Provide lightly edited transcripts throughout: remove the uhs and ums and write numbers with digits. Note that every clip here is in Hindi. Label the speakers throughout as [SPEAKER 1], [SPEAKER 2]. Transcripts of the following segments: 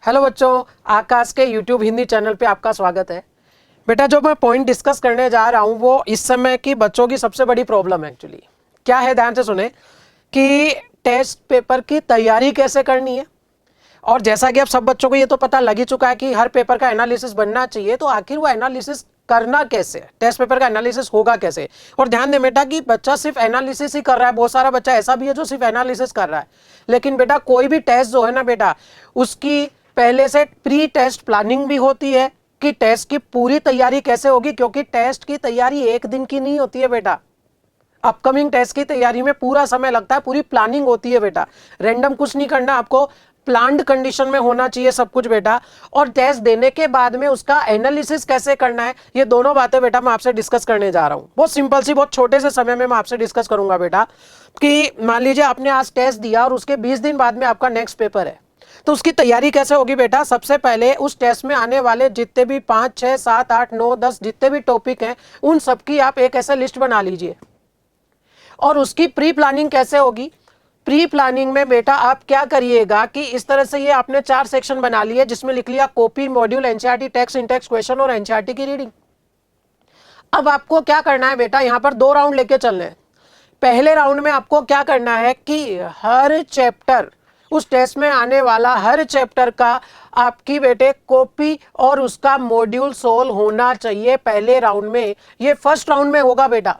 [SPEAKER 1] हेलो बच्चों, आकाश के YouTube हिंदी चैनल पे आपका स्वागत है। बेटा, जो मैं पॉइंट डिस्कस करने जा रहा हूँ वो इस समय की बच्चों की सबसे बड़ी प्रॉब्लम है। एक्चुअली क्या है, ध्यान से सुने कि टेस्ट पेपर की तैयारी कैसे करनी है। और जैसा कि आप सब बच्चों को ये तो पता लग ही चुका है कि हर पेपर का एनालिसिस बनना चाहिए, तो आखिर वो एनालिसिस करना कैसे, टेस्ट पेपर का एनालिसिस होगा कैसे। और ध्यान दे बेटा कि बच्चा सिर्फ एनालिसिस ही कर रहा है, बहुत सारा बच्चा ऐसा भी है जो सिर्फ एनालिसिस कर रहा है। लेकिन बेटा कोई भी टेस्ट जो है ना बेटा, उसकी पहले से प्री टेस्ट प्लानिंग भी होती है कि टेस्ट की पूरी तैयारी कैसे होगी, क्योंकि टेस्ट की तैयारी एक दिन की नहीं होती है बेटा। अपकमिंग टेस्ट की तैयारी में पूरा समय लगता है, पूरी प्लानिंग होती है बेटा। रैंडम कुछ नहीं करना, आपको प्लान्ड कंडीशन में होना चाहिए सब कुछ बेटा। और टेस्ट देने के बाद में उसका एनालिसिस कैसे करना है, ये दोनों बातें बेटा मैं आपसे डिस्कस करने जा रहा हूं। बहुत सिंपल सी, बहुत छोटे से समय में मैं आपसे डिस्कस करूंगा बेटा कि मान लीजिए आपने आज टेस्ट दिया और उसके 20 दिन बाद में आपका नेक्स्ट पेपर है, तो उसकी तैयारी कैसे होगी बेटा। सबसे पहले उस टेस्ट में आने वाले जितने भी 5, 6, 7, 8, 9, 10 जितने भी टॉपिक हैं, उन सबकी आप एक ऐसे लिस्ट बना लीजिए। और उसकी प्री प्लानिंग कैसे होगी। प्री प्लानिंग में बेटा आप क्या करिएगा कि इस तरह से ये आपने 4 सेक्शन बना लिए, जिसमें लिख लिया copy, module, NCERT, text, Intex, question और एनसीईआरटी की रीडिंग। अब आपको क्या करना है बेटा, यहां पर 2 राउंड लेके चलने हैं। पहले राउंड में आपको क्या करना है कि हर चैप्टर, उस टेस्ट में आने वाला हर चैप्टर का आपकी बेटे कॉपी और उसका मॉड्यूल सोल्व होना चाहिए पहले राउंड में। ये फर्स्ट राउंड में होगा बेटा,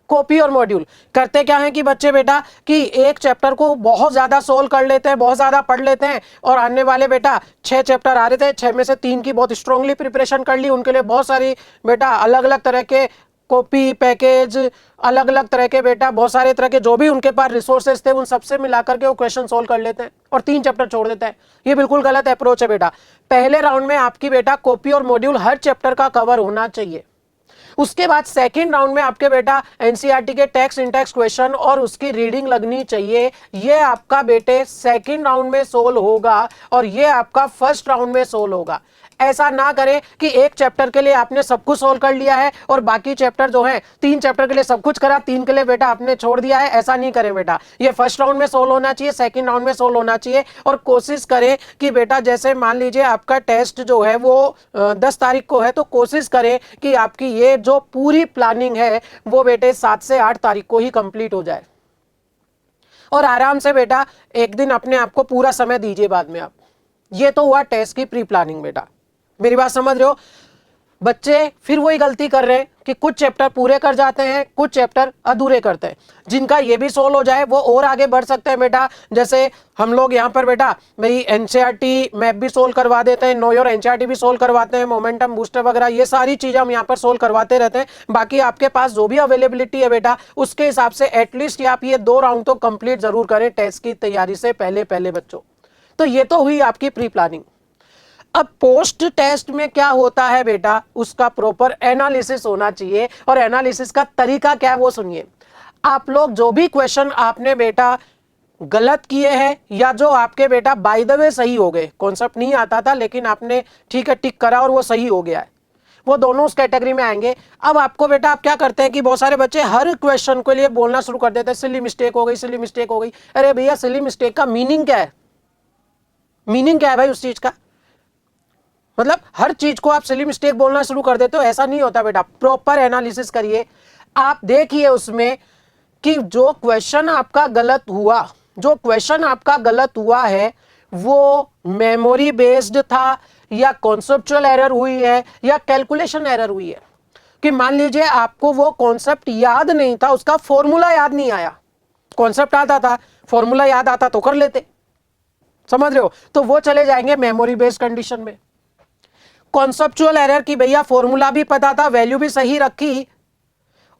[SPEAKER 1] कॉपी और मॉड्यूल। करते क्या है कि बच्चे बेटा कि एक चैप्टर को बहुत ज्यादा सोल्व कर लेते हैं, बहुत ज्यादा पढ़ लेते हैं, और आने वाले बेटा 6 चैप्टर आ रहे थे, 6 में से 3 की बहुत स्ट्रांगली प्रिपरेशन कर ली, उनके लिए बहुत सारी बेटा अलग अलग तरह के कॉपी पैकेज, अलग अलग तरह के बेटा बहुत सारे तरह के जो भी उनके पास रिसोर्सेज थे, उन सबसे मिलाकर के वो क्वेश्चन सोल्व कर लेते हैं और 3 चैप्टर छोड़ देते हैं। ये बिल्कुल गलत अप्रोच है बेटा। पहले राउंड में आपकी बेटा कॉपी और मॉड्यूल हर चैप्टर का कवर होना चाहिए। उसके बाद सेकंड राउंड में आपके बेटा एनसीईआरटी के टेक्स्ट, इंटेक्स, क्वेश्चन और उसकी रीडिंग लगनी चाहिए। ये आपका बेटे सेकंड राउंड में सोल्व होगा और ये आपका फर्स्ट राउंड में सोल्व होगा। ऐसा ना करें कि एक चैप्टर के लिए आपने सब कुछ सोल्व कर लिया है और बाकी चैप्टर जो है 3 चैप्टर के लिए सब कुछ करा, 3 के लिए बेटा आपने छोड़ दिया है। ऐसा नहीं करें बेटा, ये फर्स्ट राउंड में सोल्व होना चाहिए, सेकंड राउंड में सोल्व होना चाहिए। और कोशिश करें कि बेटा जैसे मान लीजिए आपका टेस्ट जो है वो 10 तारीख को है, तो कोशिश करें कि आपकी ये जो पूरी प्लानिंग है वो बेटे 7 से 8 तारीख को ही कंप्लीट हो जाए। और आराम से बेटा एक दिन अपने आप को पूरा समय दीजिए बाद में आप। ये तो हुआ टेस्ट की प्री प्लानिंग बेटा, मेरी बात समझ रहे हो। बच्चे फिर वही गलती कर रहे हैं कि कुछ चैप्टर पूरे कर जाते हैं, कुछ चैप्टर अधूरे करते हैं। जिनका ये भी सोल्व हो जाए वो और आगे बढ़ सकते हैं बेटा। जैसे हम लोग यहाँ पर बेटा भाई एनसीईआरटी मैप भी सोल्व करवा देते हैं, नो योर एनसीईआरटी भी सोल्व करवाते हैं, मोमेंटम बूस्टर वगैरह, ये सारी चीजें हम यहाँ पर सोल्व करवाते रहते हैं। बाकी आपके पास जो भी अवेलेबिलिटी है बेटा, उसके हिसाब से एटलीस्ट आप ये 2 राउंड तो कंप्लीट जरूर करें टेस्ट की तैयारी से पहले बच्चों। तो ये तो हुई आपकी प्री प्लानिंग। अब पोस्ट टेस्ट में क्या होता है बेटा, उसका प्रॉपर एनालिसिस होना चाहिए। और एनालिसिस का तरीका क्या है वो सुनिए। आप लोग जो भी क्वेश्चन आपने बेटा गलत किए हैं या जो आपके बेटा बाय द वे सही हो गए, कॉन्सेप्ट नहीं आता था लेकिन आपने ठीक है टिक करा और वो सही हो गया है, वो दोनों उस कैटेगरी में आएंगे। अब आपको बेटा आप क्या करते हैं कि बहुत सारे बच्चे हर क्वेश्चन के लिए बोलना शुरू कर देते हैं सिली मिस्टेक हो गई, सिली मिस्टेक हो गई। अरे भैया, सिली मिस्टेक का मीनिंग क्या है? मीनिंग क्या है भाई उस चीज का? मतलब हर चीज को आप सिली मिस्टेक बोलना शुरू कर देते हो, ऐसा नहीं होता बेटा। प्रॉपर एनालिसिस करिए, आप देखिए उसमें कि जो क्वेश्चन आपका गलत हुआ, जो क्वेश्चन आपका गलत हुआ है वो मेमोरी बेस्ड था या कॉन्सेप्चुअल एरर हुई है या कैलकुलेशन एरर हुई है। कि मान लीजिए आपको वो कॉन्सेप्ट याद नहीं था, उसका फॉर्मूला याद नहीं आया, कॉन्सेप्ट आता था, फॉर्मूला याद आता तो कर लेते, समझ रहे हो, तो वो चले जाएंगे मेमोरी बेस्ड कंडीशन में। कॉन्सेप्चुअल एरर की भैया फॉर्मूला भी पता था, वैल्यू भी सही रखी,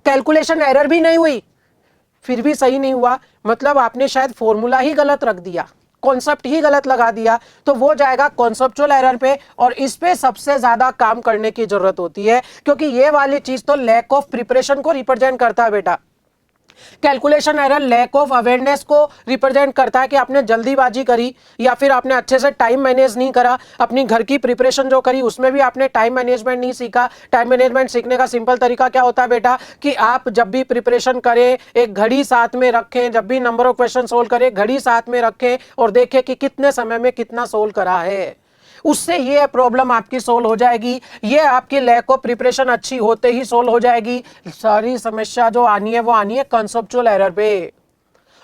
[SPEAKER 1] कैलकुलेशन एरर भी नहीं हुई, फिर भी सही नहीं हुआ, मतलब आपने शायद फॉर्मूला ही गलत रख दिया, कॉन्सेप्ट ही गलत लगा दिया, तो वो जाएगा कॉन्सेप्चुअल एरर पे। और इस पे सबसे ज्यादा काम करने की जरूरत होती है, क्योंकि ये वाली चीज तो लैक ऑफ प्रिपरेशन को रिप्रेजेंट करता है बेटा। Calculation error lack of awareness को रिप्रेजेंट करता है कि आपने जल्दीबाजी करी या फिर आपने अच्छे से टाइम मैनेज नहीं करा, अपनी घर की प्रिपरेशन जो करी उसमें भी आपने टाइम मैनेजमेंट नहीं सीखा। टाइम मैनेजमेंट सीखने का सिंपल तरीका क्या होता है बेटा कि आप जब भी प्रिपरेशन करें एक घड़ी साथ में रखें, जब भी नंबर ऑफ क्वेश्चन सोल्व करें घड़ी साथ में रखें और देखें कि कितने समय में कितना सोल्व करा है। उससे ये प्रॉब्लम आपकी सोल्व हो जाएगी। ये आपकी लैक ऑफ प्रिपरेशन अच्छी होते ही सोल्व हो जाएगी। सारी समस्या जो आनी है वो आनी है कॉन्सेप्चुअल एरर पे,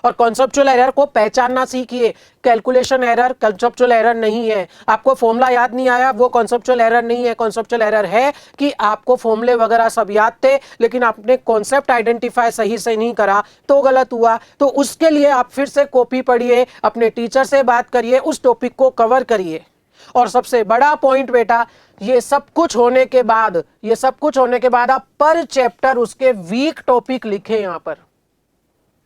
[SPEAKER 1] और कॉन्सेप्चुअल एरर को पहचानना सीखिए। कैलकुलेशन एरर कॉन्सेप्चुअल एरर नहीं है। आपको फॉर्मूला याद नहीं आया वो कॉन्सेप्चुअल एरर नहीं है। कॉन्सेप्चुअल एरर है कि आपको फॉर्मूले वगैरह सब याद थे लेकिन आपने कॉन्सेप्ट आइडेंटिफाई सही से नहीं करा तो गलत हुआ। तो उसके लिए आप फिर से कॉपी पढ़िए, अपने टीचर से बात करिए, उस टॉपिक को कवर करिए। और सबसे बड़ा पॉइंट बेटा, ये सब कुछ होने के बाद आप पर चैप्टर उसके वीक टॉपिक लिखें। यहां पर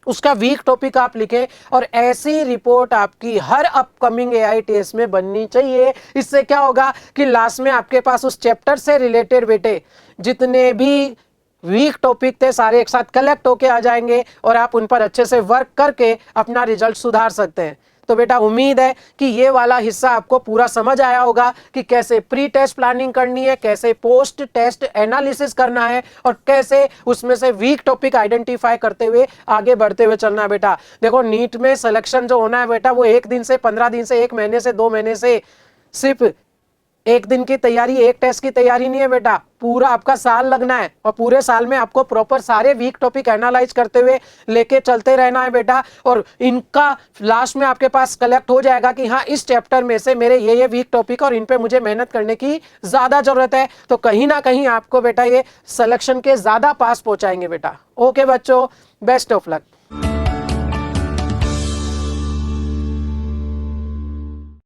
[SPEAKER 1] उसका वीक टॉपिक आप लिखें और ऐसी रिपोर्ट आपकी हर अपकमिंग एआई टेस्ट में बननी चाहिए। इससे क्या होगा कि लास्ट में आपके पास उस चैप्टर से रिलेटेड बेटे जितने भी वीक टॉपिक थे सारे एक साथ कलेक्ट होके आ जाएंगे और आप उन पर अच्छे से वर्क करके अपना रिजल्ट सुधार सकते हैं। तो बेटा उम्मीद है कि ये वाला हिस्सा आपको पूरा समझ आया होगा कि कैसे प्री टेस्ट प्लानिंग करनी है, कैसे पोस्ट टेस्ट एनालिसिस करना है और कैसे उसमें से वीक टॉपिक आइडेंटिफाई करते हुए आगे बढ़ते हुए चलना है। बेटा देखो नीट में सिलेक्शन जो होना है बेटा वो 1 दिन से 15 दिन से 1 महीने से 2 महीने से सिर्फ एक दिन की तैयारी, एक टेस्ट की तैयारी नहीं है बेटा, पूरा आपका साल लगना है और पूरे साल में आपको प्रॉपर सारे वीक टॉपिक एनालाइज करते हुए लेके चलते रहना है बेटा। और इनका लास्ट में आपके पास कलेक्ट हो जाएगा कि हाँ इस चैप्टर में से मेरे ये वीक टॉपिक और इन पे मुझे मेहनत करने की ज्यादा जरूरत है। तो कहीं ना कहीं आपको बेटा ये सिलेक्शन के ज्यादा पास पहुंचाएंगे बेटा। ओके बच्चों, बेस्ट ऑफ लक।